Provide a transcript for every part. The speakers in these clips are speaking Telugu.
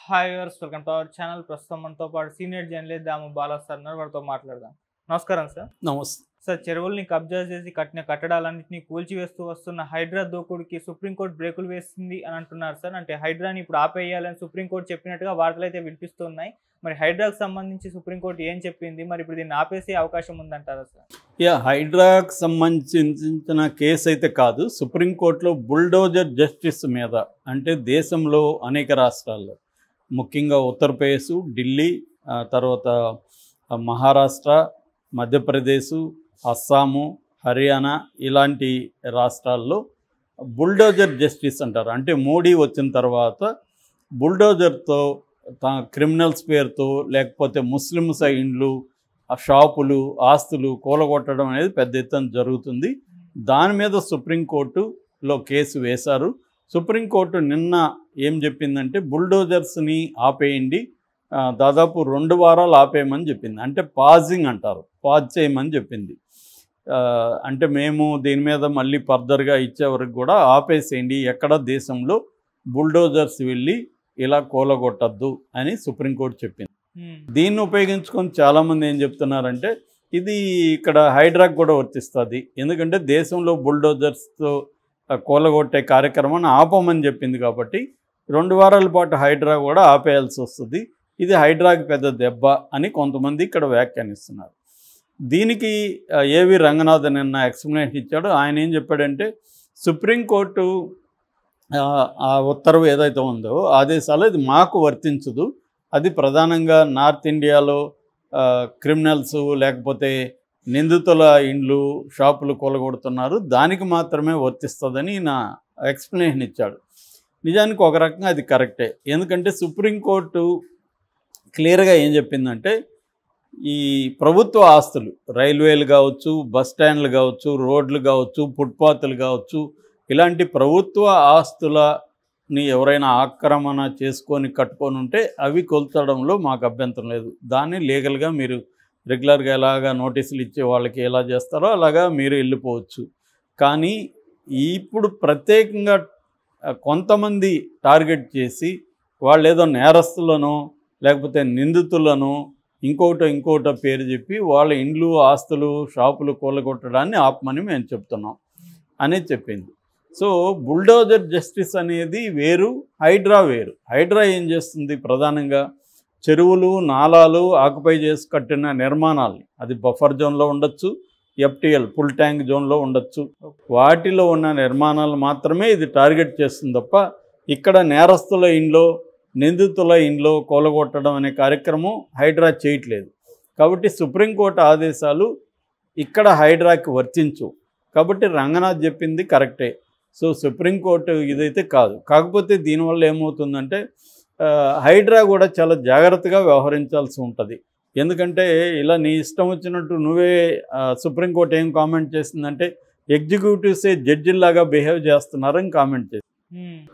Hi viewers, welcome to our channel. ప్రస్తుతం మనతో పాటు సీనియర్ జర్నలిస్ట్ దాము బాలా సార్ ఉన్నారు. వారితో మాట్లాడదాం. నమస్కారం సార్. నమస్తే. సార్, చెరువుల్ని కబ్జా చేసి కట్టిన కట్టడాలన్నింటినీ కూల్చివేస్తూ వస్తున్న హైడ్రా దూకుడికి సుప్రీంకోర్టు బ్రేకులు వేస్తుంది అని అంటున్నారు సార్. అంటే హైడ్రాని ఇప్పుడు ఆపేయాలని సుప్రీంకోర్టు చెప్పినట్టుగా వార్తలు అయితే వినిపిస్తున్నాయి. మరి హైడ్రాకు సంబంధించి సుప్రీంకోర్టు ఏం చెప్పింది? మరి ఇప్పుడు దీన్ని ఆపేసే అవకాశం ఉందంటారా సార్? హైడ్రాకు సంబంధించిన కేసు అయితే కాదు. సుప్రీంకోర్టులో బుల్డోజర్ జస్టిస్ మీద, అంటే దేశంలో అనేక రాష్ట్రాల్లో, ముఖ్యంగా ఉత్తరప్రదేశ్, ఢిల్లీ, తర్వాత మహారాష్ట్ర, మధ్యప్రదేశ్, అస్సాము, హర్యానా ఇలాంటి రాష్ట్రాల్లో బుల్డోజర్ జస్టిస్ అంటారు. అంటే మోడీ వచ్చిన తర్వాత బుల్డోజర్తో క్రిమినల్స్ పేరుతో, లేకపోతే ముస్లిమ్స్ ఇండ్లు, షాపులు, ఆస్తులు కూలగొట్టడం అనేది పెద్ద ఎత్తున జరుగుతుంది. దాని మీద సుప్రీంకోర్టులో కేసు వేశారు. సుప్రీంకోర్టు నిన్న ఏం చెప్పిందంటే బుల్డోజర్స్ని ఆపేయండి, దాదాపు 2 వారాలు ఆపేయమని చెప్పింది. అంటే పాజింగ్ అంటారు, పాజ్ చేయమని చెప్పింది. అంటే మేము దీని మీద మళ్ళీ ఫర్దర్గా ఇచ్చే వరకు కూడా ఆపేసేయండి, ఎక్కడ దేశంలో బుల్డోజర్స్ వెళ్ళి ఇలా కూలగొట్టద్దు అని సుప్రీంకోర్టు చెప్పింది. దీన్ని ఉపయోగించుకొని చాలామంది ఏం చెప్తున్నారంటే ఇది ఇక్కడ హైడ్రాకు కూడా వర్తిస్తుంది. ఎందుకంటే దేశంలో బుల్డోజర్స్తో కూలగొట్టే కార్యక్రమాన్ని ఆపమని చెప్పింది కాబట్టి 2 వారాల పాటు హైడ్రా కూడా ఆపేయాల్సి వస్తుంది. ఇది హైడ్రాకి పెద్ద దెబ్బ అని కొంతమంది ఇక్కడ వ్యాఖ్యానిస్తున్నారు. దీనికి ఏవి రంగనాథన్ నిన్న ఎక్స్ప్లెనేషన్ ఇచ్చాడు. ఆయన ఏం చెప్పాడంటే సుప్రీంకోర్టు ఆ ఉత్తర్వు ఏదైతే ఉందో ఆదేశాలు ఇది మాకు వర్తించదు, అది ప్రధానంగా నార్త్ ఇండియాలో క్రిమినల్స్ లేకపోతే నిందితుల ఇండ్లు, షాపులు కూలగొడుతున్నారు, దానికి మాత్రమే వర్తిస్తుందని నా ఎక్స్ప్లెనేషన్ ఇచ్చాడు. నిజానికి ఒక రకంగా అది కరెక్టే. ఎందుకంటే సుప్రీంకోర్టు క్లియర్గా ఏం చెప్పిందంటే ఈ ప్రభుత్వ ఆస్తులు, రైల్వేలు కావచ్చు, బస్ స్టాండ్లు కావచ్చు, రోడ్లు కావచ్చు, ఫుట్పాత్లు కావచ్చు, ఇలాంటి ప్రభుత్వ ఆస్తులని ఎవరైనా ఆక్రమణ చేసుకొని కట్టుకొని ఉంటే అవి కొల్చడంలో మాకు అభ్యంతరం లేదు. దాన్ని లీగల్గా మీరు రెగ్యులర్గా ఎలాగా నోటీసులు ఇచ్చే వాళ్ళకి ఎలా చేస్తారో అలాగా మీరు వెళ్ళిపోవచ్చు. కానీ ఇప్పుడు ప్రత్యేకంగా కొంతమంది టార్గెట్ చేసి వాళ్ళు ఏదో నేరస్తులను లేకపోతే నిందితులను ఇంకోటో పేరు చెప్పి వాళ్ళ ఇండ్లు, ఆస్తులు, షాపులు కూలగొట్టడాన్ని ఆపమని మేము చెప్తున్నాం అనేది చెప్పింది. సో బుల్డోజర్ జస్టిస్ అనేది వేరు, హైడ్రా వేరు. హైడ్రా ఏం చేస్తుంది? ప్రధానంగా చెరువులు, నాలాలు ఆక్యుపై చేసి కట్టిన నిర్మాణాలు, అది బఫర్ జోన్లో ఉండొచ్చు, FTL ఫుల్ ట్యాంక్ జోన్లో ఉండొచ్చు, వాటిలో ఉన్న నిర్మాణాలు మాత్రమే ఇది టార్గెట్ చేస్తుంది తప్ప ఇక్కడ నేరస్తుల ఇండ్లో, నిందితుల ఇండ్లో కూలగొట్టడం అనే కార్యక్రమం హైడ్రా చేయట్లేదు. కాబట్టి సుప్రీంకోర్టు ఆదేశాలు ఇక్కడ హైడ్రాకి వర్తించు. కాబట్టి రంగనాథ్ చెప్పింది కరెక్టే. సో సుప్రీంకోర్టు ఇదైతే కాదు. కాకపోతే దీనివల్ల ఏమవుతుందంటే హైడ్రా కూడా చాలా జాగ్రత్తగా వ్యవహరించాల్సి ఉంటుంది. ఎందుకంటే ఇలా నీ ఇష్టం వచ్చినట్టు నువ్వే, సుప్రీంకోర్టు ఏం కామెంట్ చేసిందంటే ఎగ్జిక్యూటివ్సే జడ్జిల్లాగా బిహేవ్ చేస్తున్నారని కామెంట్ చేసింది.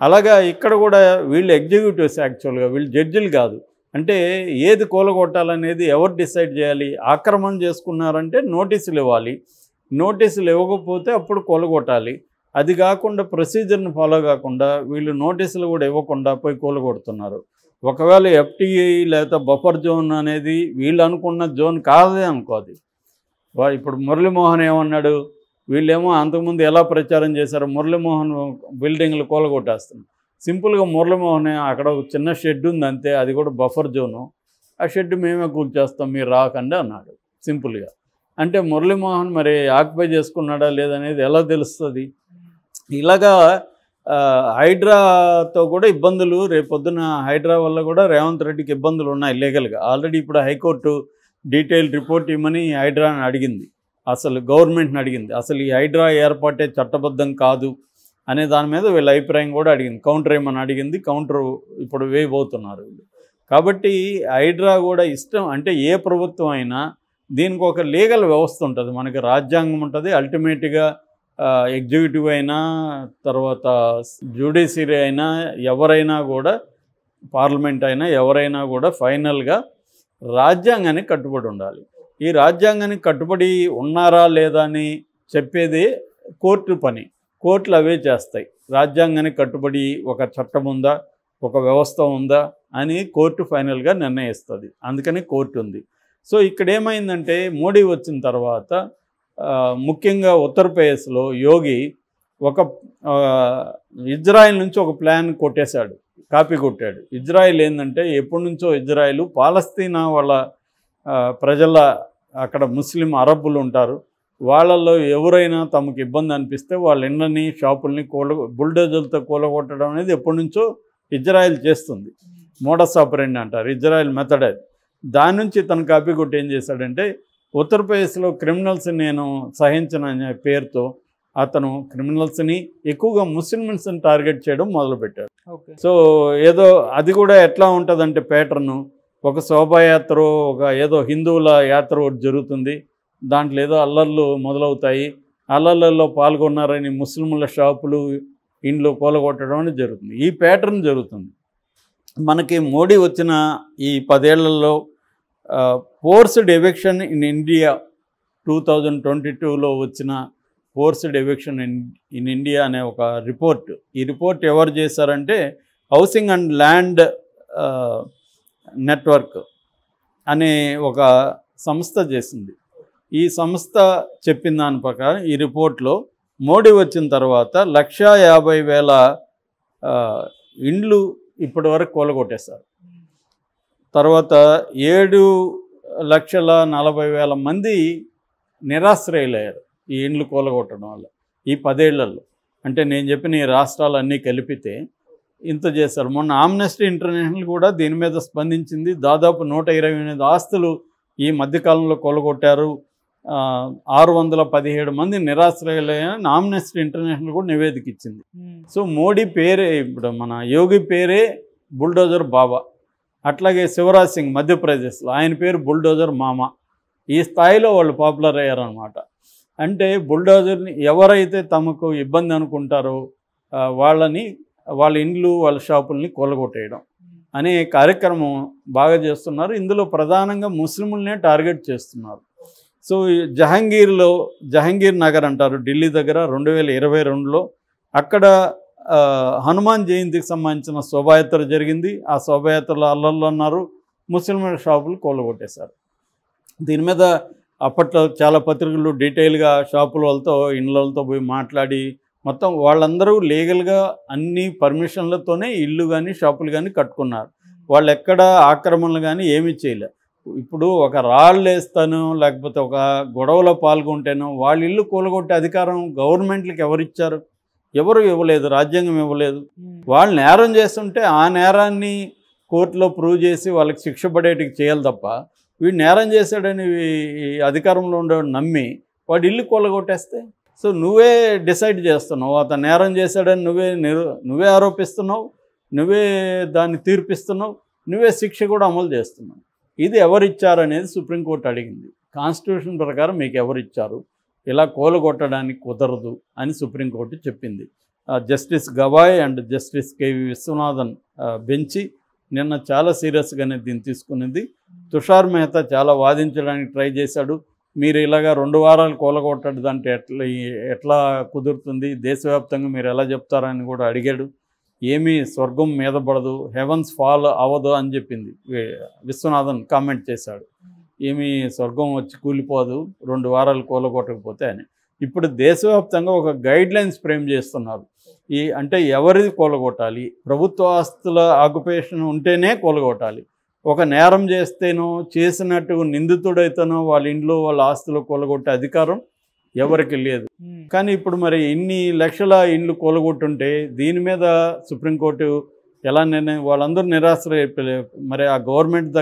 అలాగా ఇక్కడ కూడా వీళ్ళు ఎగ్జిక్యూటివ్స్, యాక్చువల్గా వీళ్ళు జడ్జిలు కాదు. అంటే ఏది కూలగొట్టాలనేది ఎవరు డిసైడ్ చేయాలి? ఆక్రమణ చేసుకున్నారంటే నోటీసులు ఇవ్వాలి, నోటీసులు ఇవ్వకపోతే అప్పుడు కూలగొట్టాలి. అది కాకుండా ప్రొసీజర్ని ఫాలో కాకుండా వీళ్ళు నోటీసులు కూడా ఇవ్వకుండా పోయి కూలగొడుతున్నారు. ఒకవేళ FTA లేకపోతే బఫర్ జోన్ అనేది వీళ్ళు అనుకున్న జోన్ కాదే అనుకోది. ఇప్పుడు మురళీమోహన్ ఏమన్నాడు? వీళ్ళేమో అంతకుముందు ఎలా ప్రచారం చేశారు, మురళీమోహన్ బిల్డింగ్లు కూలగొట్టేస్తున్నారు. సింపుల్గా మురళీమోహన్ అక్కడ ఒక చిన్న షెడ్ ఉంది అంతే, అది కూడా బఫర్ జోను, ఆ షెడ్ మేమే కూల్చేస్తాం మీరు రాకండి అన్నాడు సింపుల్గా. అంటే మురళీమోహన్ మరి ఆక్యుపై చేసుకున్నాడా లేదనేది ఎలా తెలుస్తుంది? ఇలాగా హైడ్రాతో కూడా ఇబ్బందులు, రేపొద్దున హైడ్రా వల్ల కూడా రేవంత్ రెడ్డికి ఇబ్బందులు ఉన్నాయి లీగల్గా. ఆల్రెడీ ఇప్పుడు హైకోర్టు డీటెయిల్ రిపోర్ట్ ఇవ్వమని హైడ్రాని అడిగింది, అసలు గవర్నమెంట్ని అడిగింది. అసలు ఈ హైడ్రా ఏర్పాటే చట్టబద్ధం కాదు అనే దాని మీద వీళ్ళ అభిప్రాయం కూడా అడిగింది. కౌంటర్ ఏమని అడిగింది, కౌంటర్ ఇప్పుడు వేయబోతున్నారు వీళ్ళు. కాబట్టి హైడ్రా కూడా ఇష్టం అంటే ఏ ప్రభుత్వం అయినా దీనికి ఒక లీగల్ వ్యవస్థ ఉంటుంది, మనకి రాజ్యాంగం ఉంటుంది. అల్టిమేట్గా ఎగ్జిక్యూటివ్ అయినా, తర్వాత జ్యుడిషియరీ అయినా, ఎవరైనా కూడా, పార్లమెంట్ అయినా ఎవరైనా కూడా ఫైనల్గా రాజ్యాంగానికి కట్టుబడి ఉండాలి. ఈ రాజ్యాంగానికి కట్టుబడి ఉన్నారా లేదా అని చెప్పేది కోర్టు పని. కోర్టులు అవే చేస్తాయి. రాజ్యాంగానికి కట్టుబడి ఒక చట్టం ఉందా, ఒక వ్యవస్థ ఉందా అని కోర్టు ఫైనల్గా నిర్ణయిస్తుంది. అందుకని కోర్టు ఉంది. సో ఇక్కడ ఏమైందంటే మోడీ వచ్చిన తర్వాత ముఖ్యంగా ఉత్తరప్రదేశ్లో యోగి ఒక ఇజ్రాయెల్ నుంచి ఒక ప్లాన్ కొట్టేశాడు, కాపీ కొట్టాడు. ఇజ్రాయెల్ ఏంటంటే ఎప్పటి నుంచో ఇజ్రాయెల్ పాలస్తీనా వాళ్ళ ప్రజల అక్కడ ముస్లిం అరబ్బులు ఉంటారు, వాళ్ళల్లో ఎవరైనా తమకు ఇబ్బంది అనిపిస్తే వాళ్ళ ఇళ్ళని షాపుల్ని బుల్డోజర్లతో కూలగొట్టడం అనేది ఎప్పటి నుంచో ఇజ్రాయెల్ చేస్తుంది. మోడస్ ఆపరెండి అంటారు, ఇజ్రాయెల్ మెథడ్ అది. దాని నుంచి తను కాపీ కొట్టి ఏం చేశాడంటే ఉత్తరప్రదేశ్లో క్రిమినల్స్ నేను సహించననే పేరుతో అతను క్రిమినల్స్ని ఎక్కువగా ముస్లిమ్స్ని టార్గెట్ చేయడం మొదలుపెట్టాడు. సో ఏదో అది కూడా ఎట్లా ఉంటుందంటే ప్యాటర్ను, ఒక శోభాయాత్ర, ఒక ఏదో హిందువుల యాత్ర ఒకటి జరుగుతుంది, దాంట్లో ఏదో అల్లర్లు మొదలవుతాయి, అల్లర్లలో పాల్గొన్నారని ముస్లింల షాపులు ఇండ్లు కూలగొట్టడం అనేది జరుగుతుంది. ఈ ప్యాటర్న్ జరుగుతుంది. మనకి మోడీ వచ్చిన ఈ 10 ఏళ్లలో ఫోర్స్డ్ ఎవిక్షన్ ఇన్ ఇండియా 2022లో వచ్చిన ఫోర్స్డ్ ఎవిక్షన్ ఇన్ ఇండియా అనే ఒక రిపోర్ట్. ఈ రిపోర్ట్ ఎవరు చేశారంటే హౌసింగ్ అండ్ ల్యాండ్ నెట్వర్క్ అనే ఒక సంస్థ చేసింది. ఈ సంస్థ చెప్పిన దాని ప్రకారం ఈ రిపోర్ట్లో మోడీ వచ్చిన తర్వాత 150,000 ఇండ్లు ఇప్పటి వరకు కూలగొట్టేశారు. తర్వాత 7,40,000 మంది నిరాశ్రయులయ్యారు ఈ ఇండ్లు కూలగొట్టడం వల్ల ఈ 10 ఏళ్లలో. అంటే నేను చెప్పిన ఈ రాష్ట్రాలన్నీ కలిపితే ఇంత చేశారు. మొన్న ఆమ్నెస్టీ ఇంటర్నేషనల్ కూడా దీని మీద స్పందించింది. దాదాపు 128 ఆస్తులు ఈ మధ్యకాలంలో కూలగొట్టారు, 617 మంది నిరాశ్రయులైన ఆమ్నెస్టీ ఇంటర్నేషనల్ కూడా నివేదిక ఇచ్చింది. సో మోడీ పేరే, ఇప్పుడు మన యోగి పేరే బుల్డోజర్ బాబా. అట్లాగే శివరాజ్ సింగ్ మధ్యప్రదేశ్లో ఆయన పేరు బుల్డోజర్ మామ. ఈ స్థాయిలో వాళ్ళు పాపులర్ అయ్యారనమాట. అంటే బుల్డోజర్ని ఎవరైతే తమకు ఇబ్బంది అనుకుంటారో వాళ్ళ ఇండ్లు వాళ్ళ షాపుల్ని కూలగొట్టేయడం అనే కార్యక్రమం బాగా చేస్తున్నారు. ఇందులో ప్రధానంగా ముస్లింలనే టార్గెట్ చేస్తున్నారు. సో జహంగీర్ నగర్ అంటారు ఢిల్లీ దగ్గర 2022లో అక్కడ హనుమాన్ జయంతికి సంబంధించిన శోభాయాత్ర జరిగింది. ఆ శోభాయాత్రలో అల్లర్లు అన్నారు, ముస్లింల షాపులు కూలగొట్టేశారు. దీని మీద అప్పట్లో చాలా పత్రికలు డీటెయిల్గా షాపుల వాళ్ళతో ఇండ్లతో పోయి మాట్లాడి మొత్తం వాళ్ళందరూ లీగల్గా అన్ని పర్మిషన్లతోనే ఇల్లు కానీ షాపులు కానీ కట్టుకున్నారు. వాళ్ళు ఎక్కడ ఆక్రమణలు కానీ ఏమీ చేయలే. ఇప్పుడు ఒక రాళ్ళు వేస్తానో లేకపోతే ఒక గొడవలో పాల్గొంటేనో వాళ్ళ ఇల్లు కూలగొట్టే అధికారం గవర్నమెంట్లకు ఎవరిచ్చారు? ఎవరు ఇవ్వలేదు, రాజ్యాంగం ఇవ్వలేదు. వాళ్ళు నేరం చేస్తుంటే ఆ నేరాన్ని కోర్టులో ప్రూవ్ చేసి వాళ్ళకి శిక్ష పడేటికి చేయాలి తప్ప వీడు నేరం చేశాడని అధికారంలో ఉండేవాడు నమ్మి వాడు ఇల్లు కూలగొట్టేస్తే సో నువ్వే డిసైడ్ చేస్తున్నావు, అతను నేరం చేశాడని నువ్వే ఆరోపిస్తున్నావు, నువ్వే దాన్ని తీర్పిస్తున్నావు, నువ్వే శిక్ష కూడా అమలు చేస్తున్నావు. ఇది ఎవరిచ్చారనేది సుప్రీంకోర్టు అడిగింది. కాన్స్టిట్యూషన్ ప్రకారం మీకు ఎవరిచ్చారు, ఇలా కూలగొట్టడానికి కుదరదు అని సుప్రీంకోర్టు చెప్పింది. Justice Gavai and justice K V Viswanathan బెంచి నిన్న చాలా సీరియస్గానే దీన్ని తీసుకున్నది. తుషార్ మెహతా చాలా వాదించడానికి ట్రై చేశాడు. మీరు ఇలాగా 2 వారాలు కూలగొట్టడంటే ఎట్లా కుదురుతుంది, దేశవ్యాప్తంగా మీరు ఎలా చెప్తారని కూడా అడిగాడు. ఏమీ స్వర్గం మీద పడదు, హెవెన్స్ ఫాల్ అవ్వదు అని చెప్పింది విశ్వనాథన్ కామెంట్ చేశాడు. ఏమీ స్వర్గం వచ్చి కూలిపోదు 2 వారాలు కూలగొట్టకపోతే అని. ఇప్పుడు దేశవ్యాప్తంగా ఒక గైడ్లైన్స్ ఫ్రేమ్ చేస్తున్నారు. అంటే ఎవరిది కూలగొట్టాలి, ప్రభుత్వ ఆస్తుల ఆక్యుపేషన్ ఉంటేనే కూలగొట్టాలి. ఒక నేరం చేస్తేనో చేసినట్టు నిందితుడైతేనో వాళ్ళ ఇంట్లో వాళ్ళ ఆస్తులు కూలగొట్టే అధికారం ఎవరికి లేదు. కానీ ఇప్పుడు మరి ఇన్ని లక్షల ఇండ్లు కూలగొట్టుంటే దీని మీద సుప్రీంకోర్టు ఎలా నిర్ణయం, వాళ్ళందరూ నిరాశ్రయ మరి ఆ గవర్నమెంట్